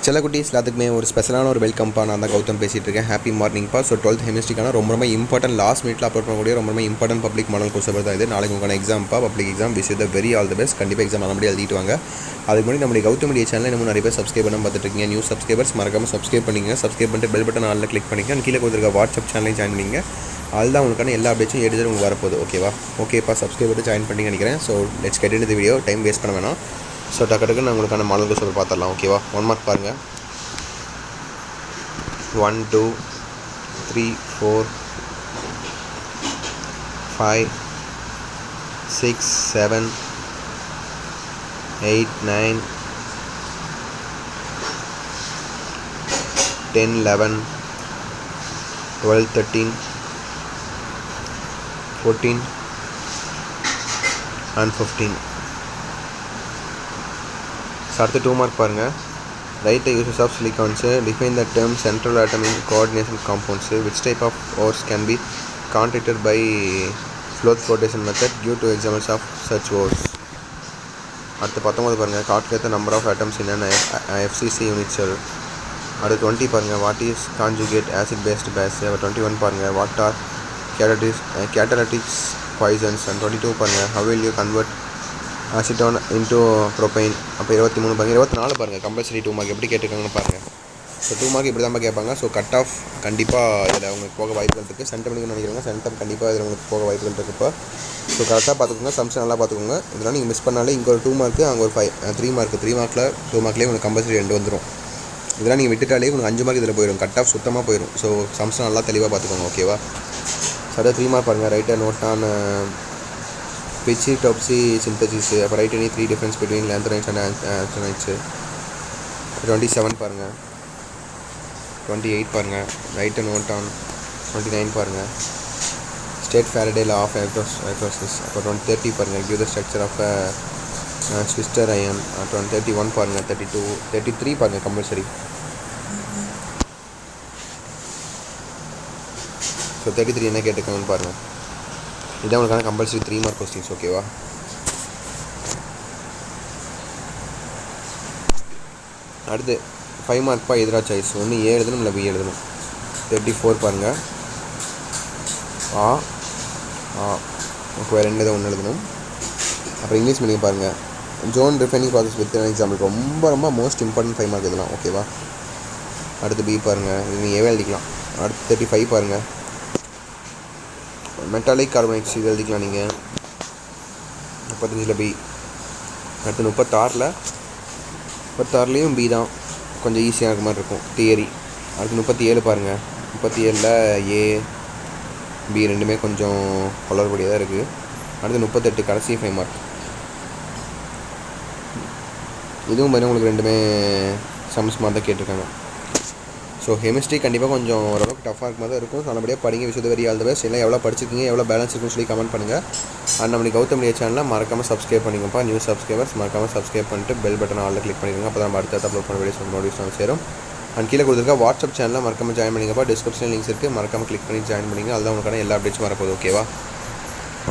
சில குட்டீஸ் எல்லாத்துக்குமே ஒரு ஸ்பெஷலான ஒரு வெல்கம்ப்பா. நான் தான் கௌதம் பேசிகிட்டு இருக்கேன். ஹாப்பி மார்னிங்ப்பா. ஸோ 12th ஹெமிஸ்ட்ரிக்கான ரொம்ப இம்பார்ட்டன்ட் லாஸ்ட் மினிட்ல அப்லோட் பண்ணக்கூடிய ரொம்ப இம்பார்ட்டன்ட் பப்ளிக் மாடல் கொஸ்டின் தான் இது. நாளைக்கு உங்களுக்கான எக்ஸாம்ப்பா, public exam. Wish the very all the best. கண்டிப்பாக எக்ஸாம் நல்லபடியாக எழுதிட்டு வாங்க. அதுக்கு முன்னாடி நம்மளுடைய கௌதம் மீடியா சேனல் இன்னும் நிறைய பேர் சப்ஸ்கிரைப் பண்ண பார்த்துட்டு இருக்கீங்க. நியூ சப்ஸ்கிரைபர்ஸ் மறக்காமல் சப்ஸ்கிரைப் பண்ணிங்க. சப்ஸ்கிரைப் பண்ணிட்டு பெல் பட்டன் ஆலில் கிளிக் பண்ணிங்க. கீழே கொடுத்துருக்க வாட்ஸ்அப் சேனலையும் ஜாயின் பண்ணிங்க. அதுதான் உங்களுக்கான எல்லா அப்டேட்ஸும் எடுத்து உங்களுக்கு வரப்போகுது. ஓகேப்பா. சப்ஸ்கிரைப் பண்ணிட்டு ஜாயின் பண்ணி நினைக்கிறேன். So let's get into the video. Time waste பண்ண வேணாம். ஸோ டக்கு நான் உங்களுக்கான மாடல் கொஸ்டின் பார்த்துடலாம். ஓகேவா? 1 மார்க் பாருங்கள். 1 2 3 4 5 6 7 8 9 10 11 12 13 14 and 15. அடுத்து 2 மார்க் பாருங்கள். Write the uses of silicons. Define the term central atom in coordination compounds. Which type of ores can be contacted by flotation method? Due to examples of such ores. அடுத்து 19 பாருங்கள். Calculate the number of atoms in an FCC unit cell. அடுத்து 20 பாருங்கள். What is conjugate acid based base? 21 பாருங்கள். What are catalytic poisons? And 22 பாருங்கள். How will you convert acetone into propane? அப்போ 23 பாருங்கள். 24 பாருங்கள். Compulsory 2 mark எப்படி கேட்டிருக்காங்கன்னு பாருங்கள். ஸோ 2 மார்க் இப்படி தான் கேட்பாங்க. ஸோ கட் ஆஃப் கண்டிப்பாக இதில் உங்களுக்கு போக வாய்ப்புகள் இருக்குது. சென்டமெண்ட்னு நினைக்கிறாங்க. சென்டம் கண்டிப்பாக இதில் உங்களுக்கு போக வாய்ப்புகள் இருக்குப்பா. ஸோ கரெக்டாக பார்த்துக்கோங்க. சம்ஸ் நல்லா பார்த்துக்கோங்க. இதெல்லாம் நீங்கள் மிஸ் பண்ணாலே இங்கே ஒரு 2 மார்க்கு, அங்கே ஒரு 3 மார்க்கு. 3 மார்க்கில் 2 மார்க்லேயே உங்களுக்கு கம்பல்சரி 2 வந்துடும். இதெல்லாம் நீங்கள் விட்டுட்டாலே உங்களுக்கு 5 மார்க் இதில் போயிடும். கட் ஆஃப் சுத்தமாக போயிடும். ஸோ சம்ஸ் நல்லா தெளிவாக பார்த்துக்கோங்க. ஓகேவா? சார் 3 மார்க் பாருங்கள். ரைட்டாக நோட் ஆன் Pidgeotopsy synthesis. அப்போ write any 3 difference between lanthanides and actinides. 27 பாருங்கள். 28 பாருங்கள். ரைட் நோட் ஆன் 29 பாருங்கள். State Faraday law of electrolysis. அப்போ 30 பாருங்கள். Give the structure of zwitter ion. 31 பாருங்கள். 32 33 பாருங்கள். கம்பல்சரி. ஸோ 33 என்ன கேட்டுக்கோங்கன்னு பாருங்கள். இதான் உங்களுக்கான கம்பல்சரி 3 மார்க் கொஸ்டின்ஸ். ஓகேவா? அடுத்து 5 மார்க்ப்பா. எதிராக சாய்ஸ் ஒன்று ஏ எழுதணும், இல்லை பி எழுதணும். 34 பாருங்கள். ஓகே, 2 தான் 1 எழுதணும். அப்புறம் இங்கிலீஷ் மீடியம் பாருங்கள். Zone refining process with example. ரொம்ப மோஸ்ட் இம்பார்ட்டன்ட் 5 மார்க் இதெல்லாம். ஓகேவா? அடுத்து பி பாருங்கள். இது நீங்கள் ஏவே எழுதிக்கலாம். அடுத்து 35 பாருங்கள். மெட்டாலிக் கார்பனேட்ஸ் இது எழுதிக்கலாம் நீங்கள். 35 பி. அடுத்து 36லேயும் பி தான். கொஞ்சம் ஈஸியாக இருக்க மாதிரி இருக்கும் தியரி. அடுத்து 37 பாருங்கள். 37ல் ஏ பி ரெண்டுமே கொஞ்சம் குளறுபடியாக இருக்குது. அடுத்து 38 கடைசி 5 மார்க். இதுவும் பார்த்தீங்கன்னா உங்களுக்கு ரெண்டுமே சம்ஸ் மாதிரி தான் கேட்டிருக்காங்க. ஸோ கெமிஸ்ட்ரி கண்டிப்பாக கொஞ்சம் ஓரளவுக்கு டஃபாக இருக்க மாதிரி தான் இருக்கும். நல்லபடியாக படிங்க. விஷயத்தை வெரி ஆல் தி பெஸ்ட். எல்லாம் எவ்வளோ படிச்சிருக்கீங்க, எவ்வளோ பேலன்ஸ் இருக்குன்னு சொல்லி கமெண்ட் பண்ணுங்கள். அண்ட் நம்மளுக்கு கௌதம் மீடியா சேனலில் மறக்காமல் சப்ஸ்கிரைப் பண்ணிங்கப்பா. நியூ சப்ஸ்கிரைபர்ஸ் மறக்காமல் சப்ஸ்கிரைப் பண்ணிட்டு பெல் பட்டன் ஆலில் கிளிக் பண்ணிக்கோங்க. அப்போ நம்ம அடுத்த அப்லோட் பண்ண வீடியோஸ் நோட்டிஃபிகேஷன் சேரும். அண்ட் கீழே கொடுத்துருக்க வாட்ஸ்அப் சேனலில் மறக்காமல் ஜாயின் பண்ணிங்கப்பா. டிஸ்கிரிப்ஷன் லிங்க்ஸ் இருக்குது. மறக்காமல் கிளிக் பண்ணி ஜாயின் பண்ணிங்க. அதுதான் உங்களுக்கான எல்லா அப்டேட்ஸும் வரப்போகுது. ஓகேவா?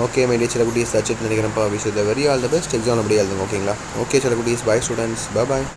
ஓகே மை டியர் சில குட்டீஸ், தச்சிட்டு நினைக்கிறேன்ப்பா. விஷயத்தை very all the best. Exam அப்படியே எழுதுங்க. ஓகேங்களா? ஓகே சில குட்டீஸ். Bye students. பாய்.